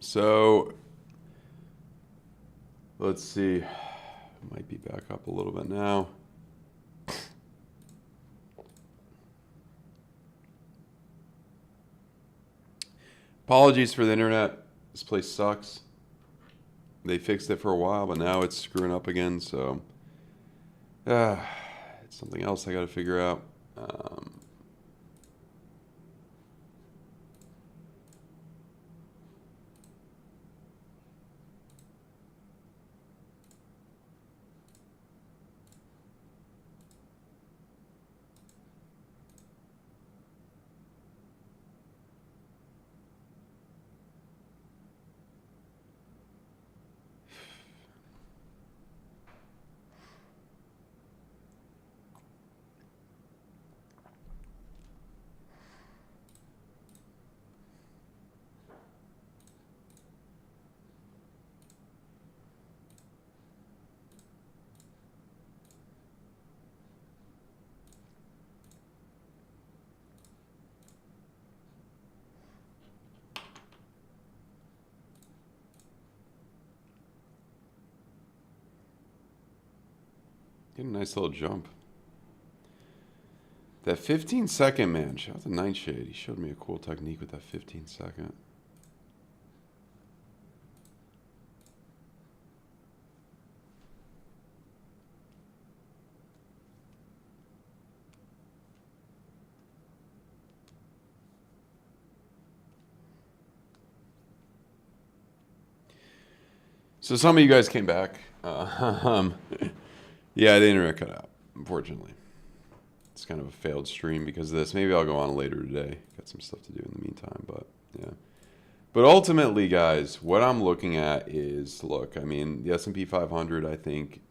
So let's see. Might be back up a little bit now. Apologies for the internet. This place sucks. They fixed it for a while, but now it's screwing up again. So it's something else I got to figure out. Get a nice little jump. That 15-second, man. Shout out to Nightshade. He showed me a cool technique with that 15-second. So some of you guys came back. Yeah, the internet cut out, unfortunately. It's kind of a failed stream because of this. Maybe I'll go on later today. Got some stuff to do in the meantime, but yeah. But ultimately, guys, what I'm looking at is, look, I mean, the S&P 500, I think,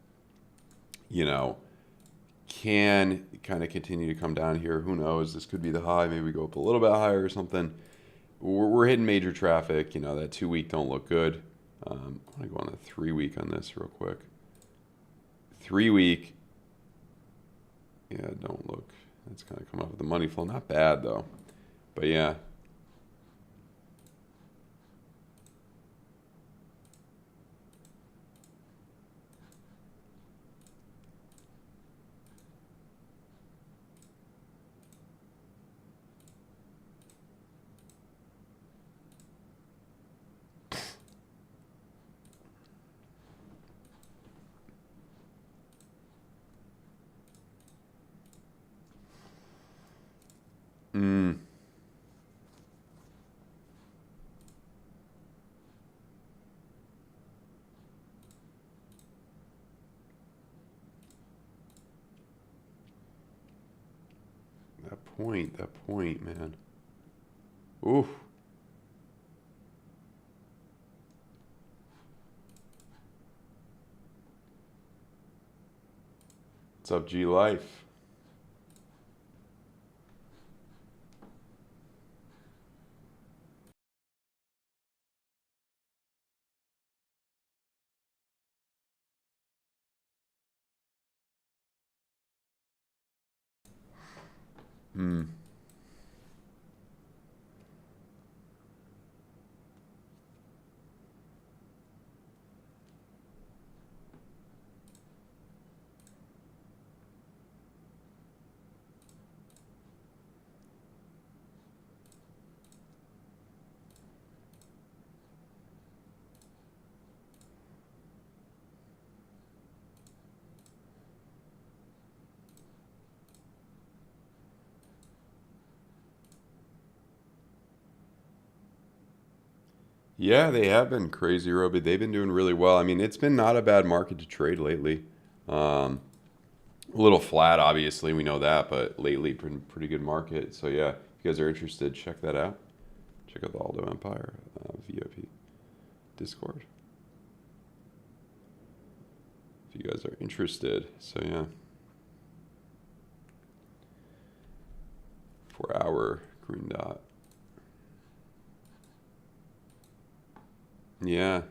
can kind of continue to come down here. Who knows? This could be the high. Maybe we go up a little bit higher or something. We're hitting major traffic. That 2-week don't look good. I want to go on the 3-week on this real quick. 3-week. Yeah, don't look. That's kind of come up with the money flow. Not bad, though. But yeah. Mm. That point, man. Oof. What's up, G Life? Hmm. Yeah, they have been crazy, Roby. They've been doing really well. I mean, it's been not a bad market to trade lately. Um, a little flat, obviously, we know that, but lately, pretty good market. So yeah, if you guys are interested, check that out. Check out the Aldo Empire VIP Discord if you guys are interested. So yeah, 4-hour green dot. Yeah.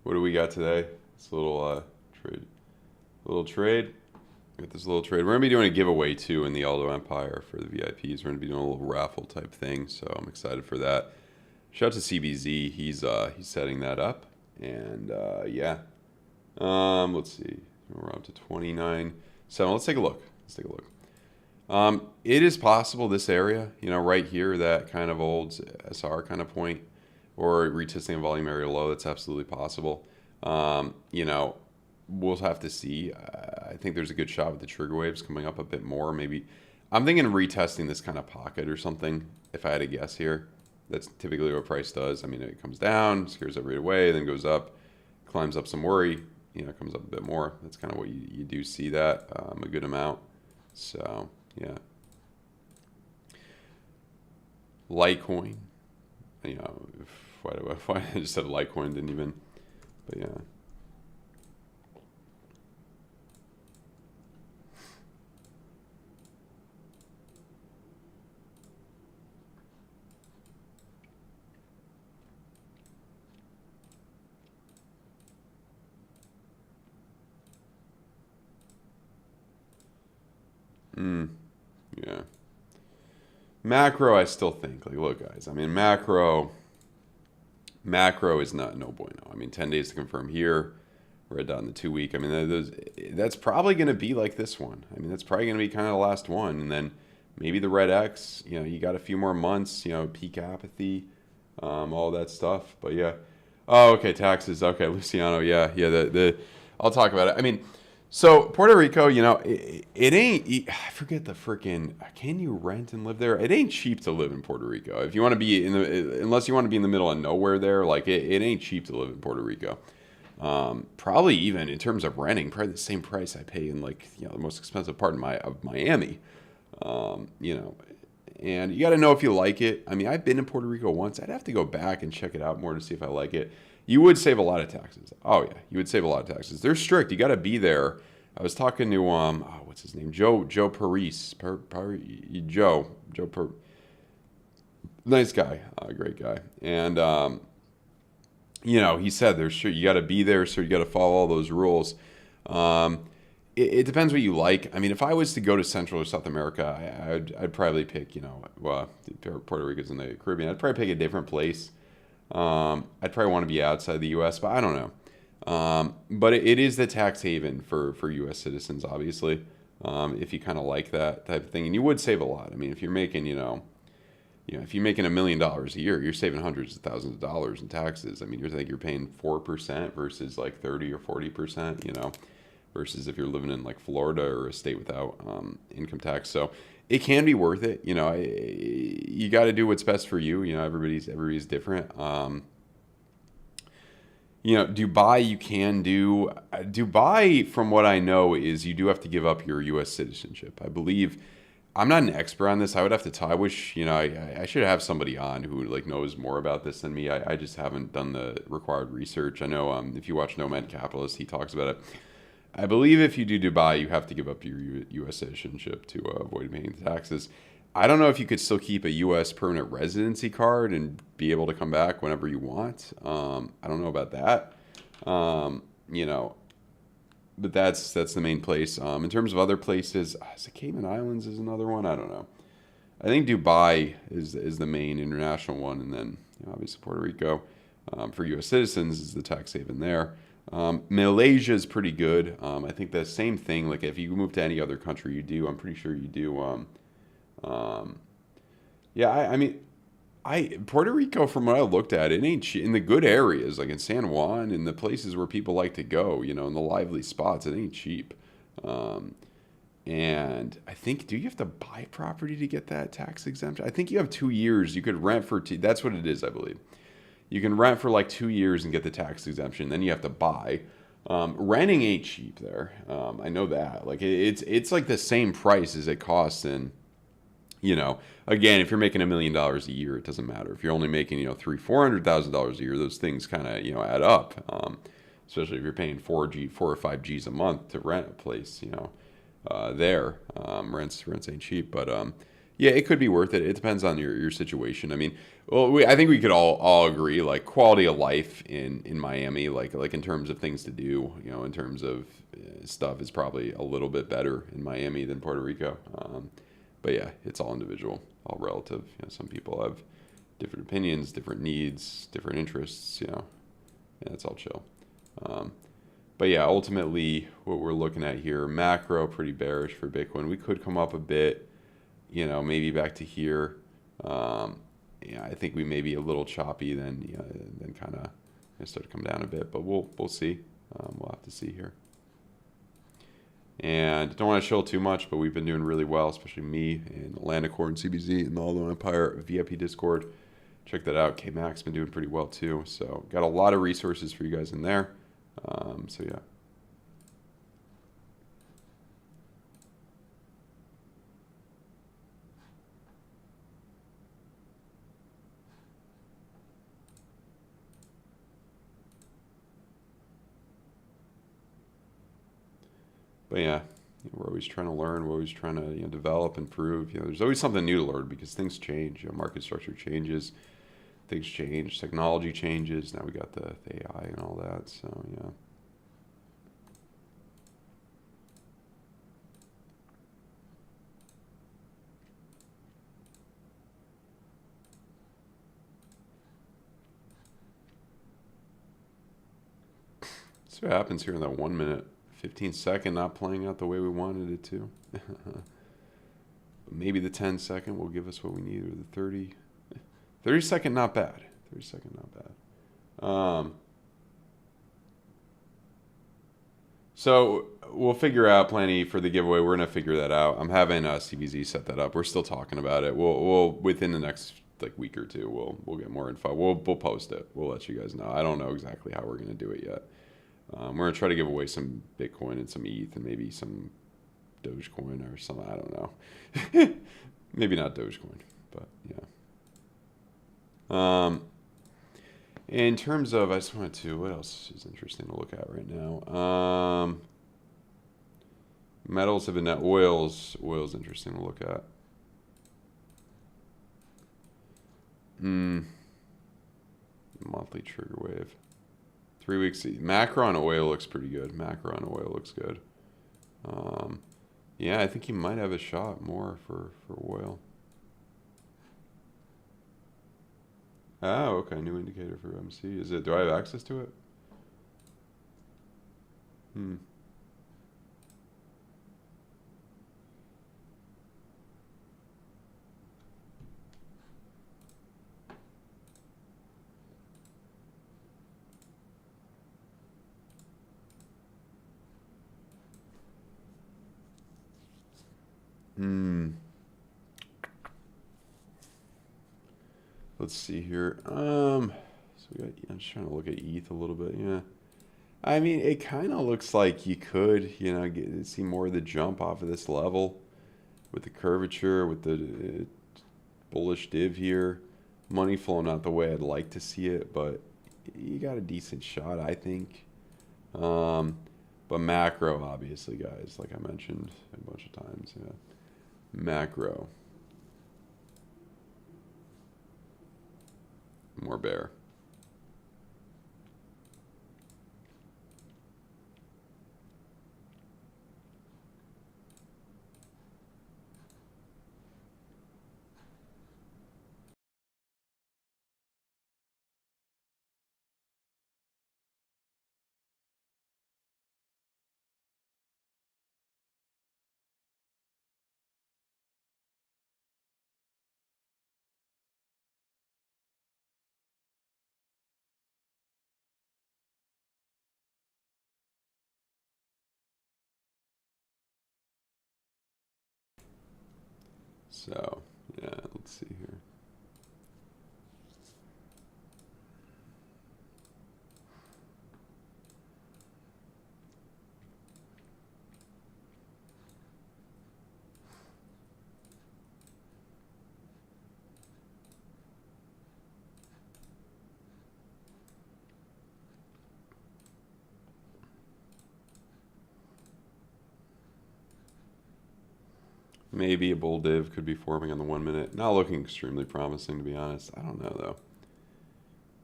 What do we got today? This trade. Little trade. Got this little trade. We're gonna be doing a giveaway too in the Aldo Empire for the VIPs. We're gonna be doing a little raffle type thing, so I'm excited for that. Shout out to CBZ. He's setting that up, and yeah. Let's see. We're up to 29. So let's take a look. It is possible this area, right here, that kind of old SR kind of point, or retesting a volume area low. That's absolutely possible. We'll have to see. I think there's a good shot with the trigger waves coming up a bit more. Maybe I'm thinking of retesting this kind of pocket or something. If I had to guess here, that's typically what price does. I mean, it comes down, scares everybody away, then goes up, climbs up some worry. Comes up a bit more. That's kind of what you do see that a good amount. So yeah. Litecoin. Why I just said Litecoin, didn't even. But yeah. Yeah. Macro, I still think. Look, guys. I mean, macro is not no bueno. I mean, 10 days to confirm here. Red dot in the 2 week. I mean, that's probably going to be like this one. I mean, that's probably going to be kind of the last one. And then maybe the red X, you got a few more months, peak apathy, all that stuff. But yeah. Oh, okay. Taxes. Okay. Luciano. Yeah. I'll talk about it. I mean, so Puerto Rico, it ain't. I forget the freaking. Can you rent and live there? It ain't cheap to live in Puerto Rico. If you want to be unless you want to be in the middle of nowhere there, it ain't cheap to live in Puerto Rico. Probably even in terms of renting, probably the same price I pay in the most expensive part of Miami. And you got to know if you like it. I mean, I've been in Puerto Rico once. I'd have to go back and check it out more to see if I like it. You would save a lot of taxes. Oh yeah, you would save a lot of taxes. They're strict. You got to be there. I was talking to what's his name? Joe Paris. Nice guy, great guy. And he said you got to be there, so you got to follow all those rules. It depends what you like. I mean, if I was to go to Central or South America, I'd probably pick Puerto Rico's in the Caribbean. I'd probably pick a different place. I'd probably want to be outside the U.S., but I don't know. But it is the tax haven for U.S. citizens, obviously, if you kind of like that type of thing. And you would save a lot. I mean, if you're making, if you're making $1 million a year, you're saving hundreds of thousands of dollars in taxes. I mean, you're paying 4% versus 30 or 40%, versus if you're living in Florida or a state without income tax. So it can be worth it. You got to do what's best for you. Everybody's different. Dubai, you can do. Dubai, from what I know, is you do have to give up your U.S. citizenship. I believe. I'm not an expert on this. I would have to I wish, I should have somebody on who knows more about this than me. I just haven't done the required research. I know if you watch Nomad Capitalist, he talks about it. I believe if you do Dubai, you have to give up your U.S. citizenship to avoid paying taxes. I don't know if you could still keep a U.S. permanent residency card and be able to come back whenever you want. I don't know about that. But that's the main place. In terms of other places, the Cayman Islands is another one. I don't know. I think Dubai is the main international one, and then obviously Puerto Rico for U.S. citizens is the tax haven there. Malaysia is pretty good. I think the same thing. If you move to any other country, you do. I'm pretty sure you do. Puerto Rico, from what I looked at, it ain't in the good areas, like in San Juan, in the places where people like to go, in the lively spots, it ain't cheap. And I think, do you have to buy property to get that tax exemption? I think you have 2 years. You could rent for that's what it is, I believe. You can rent for 2 years and get the tax exemption. Then you have to buy. Renting ain't cheap there. I know that. It's the same price as it costs in. Again, if you're making $1 million a year, it doesn't matter. If you're only making, $300,000-$400,000 a year, those things kind of, add up. Especially if you're paying 4 or 5 G's a month to rent a place, there. Rents ain't cheap, but Yeah, it could be worth it. It depends on your situation. I mean, well, I think we could all agree like quality of life in Miami, like in terms of things to do, you know, in terms of stuff is probably a little bit better in Miami than Puerto Rico. But yeah, it's all individual, all relative. You know, some people have different opinions, different needs, different interests. You know, yeah, it's all chill. Um, but yeah, ultimately, what we're looking at here, macro, pretty bearish for Bitcoin. We could come up a bit, you know, maybe back to here. Um, yeah, I think we may be a little choppy, then you know, then kind of start to come down a bit, but we'll see. We'll have to see here. And don't want to show too much, but we've been doing really well, especially me and Atlantic Core and CBZ and the Aldo Empire VIP Discord. Check that out. KMAX been doing pretty well too. So got a lot of resources for you guys in there. So yeah. But yeah, we're always trying to learn. We're always trying to develop, improve. You know, there's always something new to learn because things change. You know, market structure changes, things change, technology changes. Now we got the AI and all that. So yeah. So what happens here in that 1 minute, 15 second not playing out the way we wanted it to. Maybe the 10 second will give us what we need, or the 30 second not bad. 30 second not bad. So we'll figure out plenty for the giveaway. We're gonna figure that out. I'm having CBZ set that up. We're still talking about it. We'll within the next like week or two we'll get more info. We'll post it. We'll let you guys know. I don't know exactly how we're gonna do it yet. We're gonna try to give away some Bitcoin and some ETH and maybe some Dogecoin or something. I don't know. Maybe not Dogecoin, but yeah. In terms of, I just wanted to, what else is interesting to look at right now? Metals have been net oils. Oil's interesting to look at. Monthly trigger wave. 3 weeks. Macro on oil looks pretty good. Macro on oil looks good. Yeah, I think he might have a shot more for oil. Oh, okay. New indicator for MC. Is it? Do I have access to it? Hmm. Hmm. Let's see here. So we got. I'm just trying to look at ETH a little bit. Yeah. I mean, it kind of looks like you could, see more of the jump off of this level with the curvature, with the bullish div here. Money flowing out the way I'd like to see it, but you got a decent shot, I think. But macro, obviously, guys, like I mentioned a bunch of times, yeah. Macro, more bear. So, yeah, let's see here. Maybe a bull div could be forming on the 1 minute. Not looking extremely promising, to be honest. I don't know, though.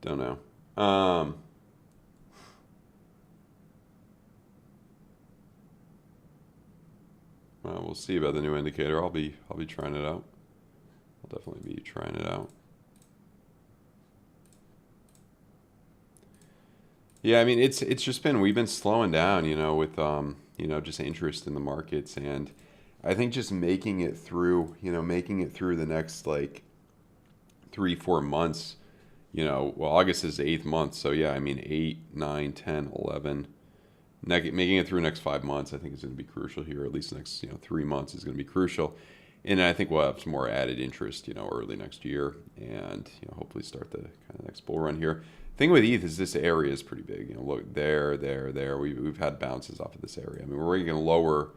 Don't know. Well, we'll see about the new indicator. I'll be trying it out. I'll definitely be trying it out. Yeah, I mean, it's just been, we've been slowing down, you know, with just interest in the markets, and I think just making it through, making it through the next like 3-4 months, well, August is the 8th month, so yeah, I mean 8, 9, 10, 11, making it through the next 5 months, I think is going to be crucial here. At least the next 3 months is going to be crucial, and I think we'll have some more added interest, early next year, and hopefully start the kind of next bull run here. Thing with ETH is this area is pretty big. Look there. We've had bounces off of this area. I mean, we're getting lower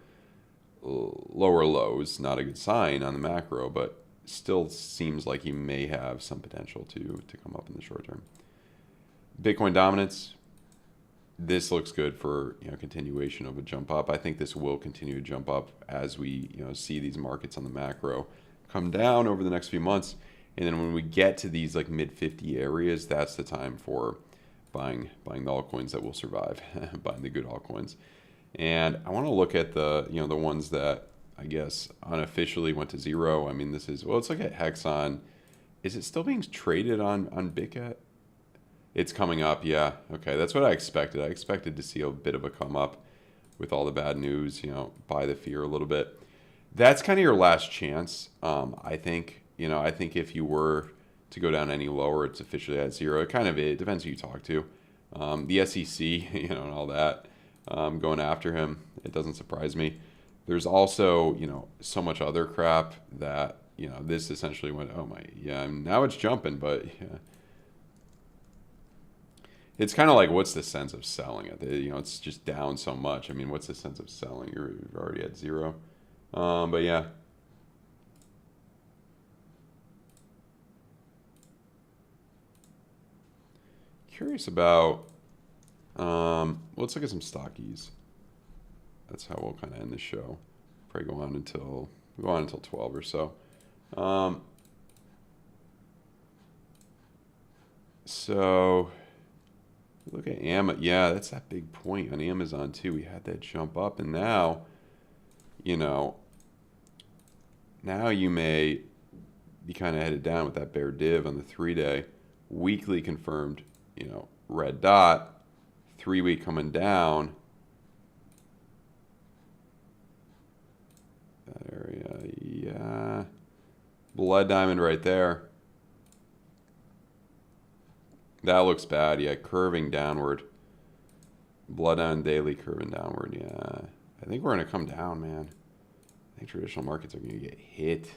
lows. Not a good sign on the macro, but still seems like he may have some potential to come up in the short term. Bitcoin dominance. This looks good for continuation of a jump up. I think this will continue to jump up as we see these markets on the macro come down over the next few months. And then when we get to these like mid 50 areas, that's the time for buying the altcoins that will survive, buying the good altcoins. And I want to look at the the ones that I guess unofficially went to zero. I mean, let's look at Hexon. Is it still being traded on Bitget? It's coming up, yeah. Okay, that's what I expected. I expected to see a bit of a come up with all the bad news, buy the fear a little bit. That's kind of your last chance, I think. I think if you were to go down any lower, it's officially at zero. It depends who you talk to. The SEC, and all that, going after him, it doesn't surprise me. There's also, so much other crap that, this essentially went, oh my, yeah, now it's jumping, but yeah. It's kind of like, what's the sense of selling it? It's just down so much. I mean, what's the sense of selling? You're already at zero. But yeah. Curious about, let's look at some stockies. That's how we'll kind of end the show. Probably go on until 12 or so. So look at Amazon. Yeah, that's that big point on Amazon too. We had that jump up, and now, now you may be kind of headed down with that bear div on the 3-day. Weekly confirmed, red dot. 3-week coming down. That area, yeah. Blood diamond right there. That looks bad, yeah. Curving downward. Blood diamond daily curving downward, yeah. I think we're going to come down, man. I think traditional markets are going to get hit.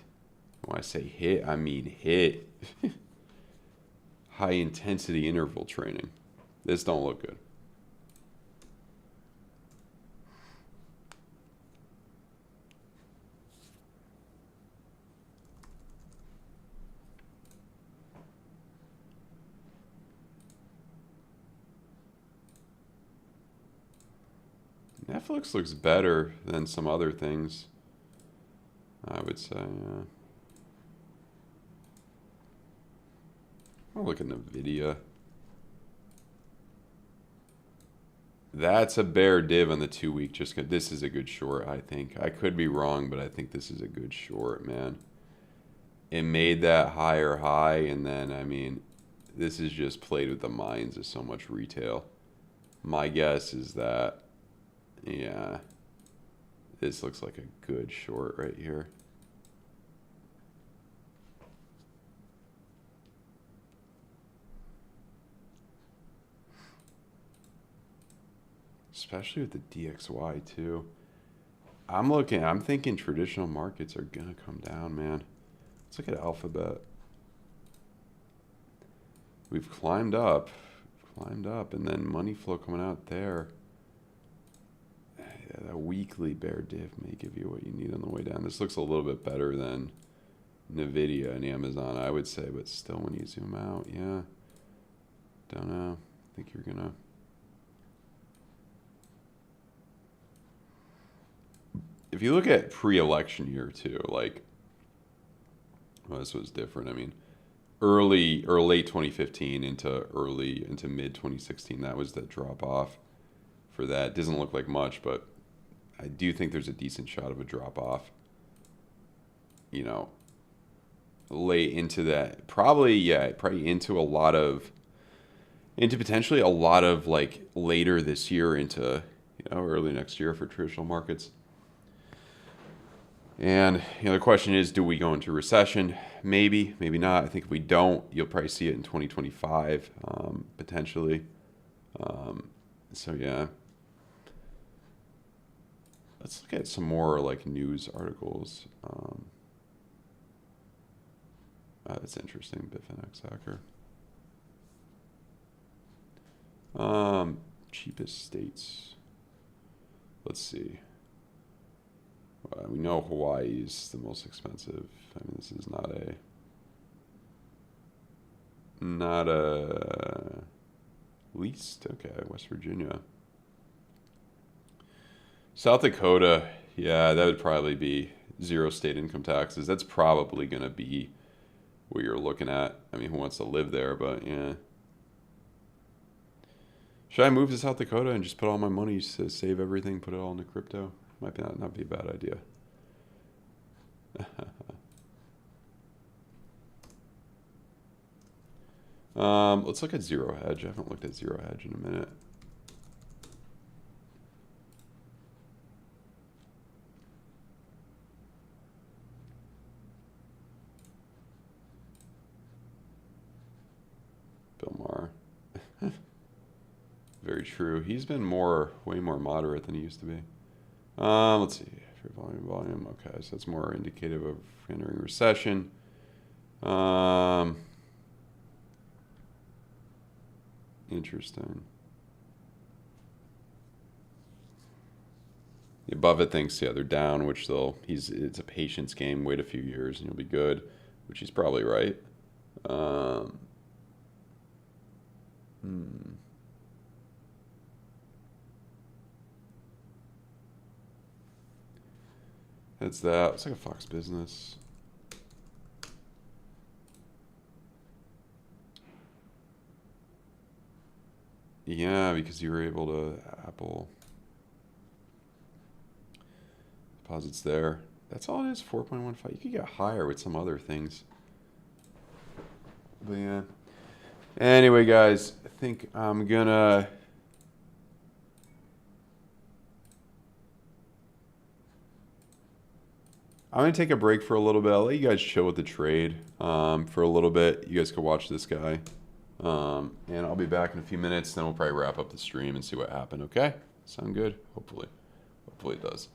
When I say hit, I mean hit. High intensity interval training. This don't look good. Netflix looks better than some other things, I would say. I'll look at NVIDIA. That's a bear div on the 2-week. This is a good short, I think. I could be wrong, but I think this is a good short, man. It made that higher high, and then, I mean, this is just played with the minds of so much retail. My guess is that, yeah, this looks like a good short right here. Especially with the DXY too. I'm thinking traditional markets are gonna come down, man. Let's look at Alphabet. We've climbed up, and then money flow coming out there. Yeah, that weekly bear div may give you what you need on the way down. This looks a little bit better than NVIDIA and Amazon, I would say, but still when you zoom out, yeah. Don't know. I think you're gonna... If if you look at pre-election year too, like, well, this was different. I mean, early or late 2015 into mid 2016, that was the drop off for that. Doesn't look like much, but I do think there's a decent shot of a drop off. You know, late into that, probably into potentially a lot of like later this year into early next year for traditional markets. And the question is, do we go into recession? Maybe, maybe not. I think if we don't, you'll probably see it in 2025 potentially. So yeah, let's look at some more like news articles. That's interesting. FAIRDESK hacker. Cheapest states. Let's see. We know Hawaii is the most expensive. I mean, this is not a least. Okay, West Virginia. South Dakota, yeah, that would probably be 0 state income taxes. That's probably going to be what you're looking at. I mean, who wants to live there, but yeah. Should I move to South Dakota and just put all my money to save everything, put it all into crypto? Might not be a bad idea. Let's look at zero hedge. I haven't looked at zero hedge in a minute. Bill Maher. Very true. He's been way more moderate than he used to be. Let's see. Volume. Okay, so it's more indicative of entering recession. Interesting. The Buffett thinks, yeah, they're down, which it's a patience game. Wait a few years and you'll be good, which he's probably right. That's that. It's like a Fox Business. Yeah, because you were able to Apple deposits there. That's all it is, 4.15. You could get higher with some other things. But yeah. Anyway, guys, I think I'm gonna take a break for a little bit. I'll let you guys chill with the trade for a little bit. You guys can watch this guy. And I'll be back in a few minutes. Then we'll probably wrap up the stream and see what happened. Okay? Sound good? Hopefully. Hopefully it does.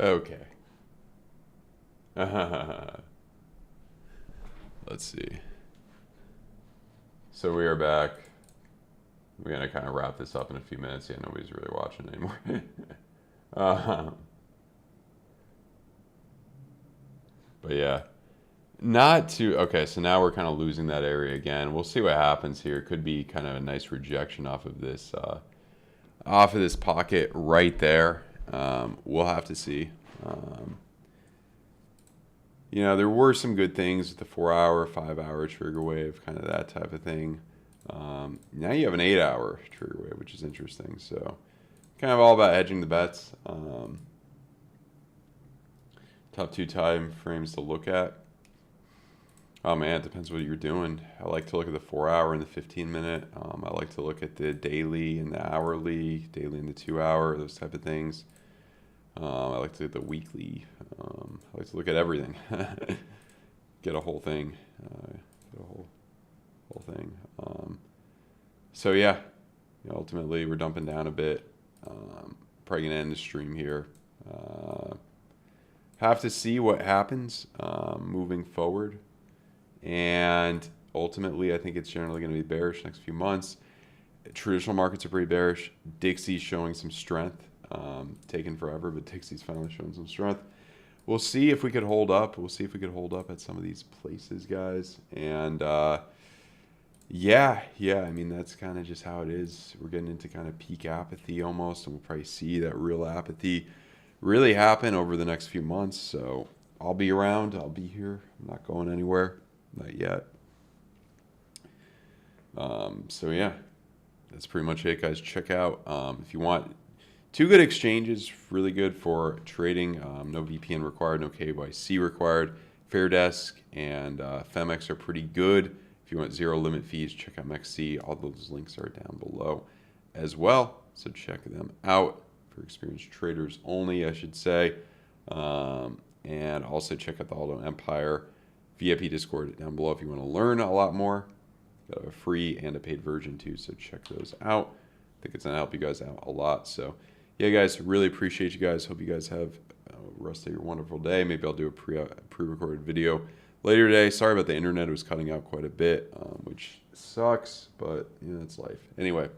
Okay. Let's see. So we are back. We're gonna kind of wrap this up in a few minutes. Yeah, nobody's really watching anymore. um, but yeah, not too. Okay, so now we're kind of losing that area again. We'll see what happens here. Could be kind of a nice rejection off of this pocket right there. We'll have to see. Um, there were some good things with the 4 hour, 5 hour trigger wave, kind of that type of thing. Now you have an 8 hour trigger wave, which is interesting. So, kind of all about hedging the bets. Top two time frames to look at. Oh man, it depends what you're doing. I like to look at the 4 hour and the 15 minute. I like to look at the daily and the hourly, daily and the 2 hour, those type of things. I like to look at the weekly. I like to look at everything. Get a whole thing. Get a whole thing. So yeah, ultimately we're dumping down a bit. Probably gonna end the stream here. Have to see what happens moving forward. And ultimately, I think it's generally going to be bearish next few months. Traditional markets are pretty bearish. Dixie's showing some strength. Taken forever, but Dixie's finally showing some strength. We'll see if we could hold up. We'll see if we could hold up at some of these places, guys. And yeah. I mean, that's kind of just how it is. We're getting into kind of peak apathy almost, and we'll probably see that real apathy really happen over the next few months. So I'll be around. I'll be here. I'm not going anywhere. Not yet. So yeah, that's pretty much it, guys. Check out if you want two good exchanges, really good for trading. No VPN required, no KYC required. FAIRDESK and FAIRDESK are pretty good. If you want zero limit fees, check out MEXC. All those links are down below as well. So check them out for experienced traders only, I should say. And also check out the Aldo Empire VIP Discord down below if you want to learn a lot more. Got a free and a paid version too, so check those out. I think it's going to help you guys out a lot. So yeah, guys, really appreciate you guys. Hope you guys have the rest of your wonderful day. Maybe I'll do a pre-recorded video later today. Sorry about the internet. It was cutting out quite a bit, which sucks, but it's life. Anyway,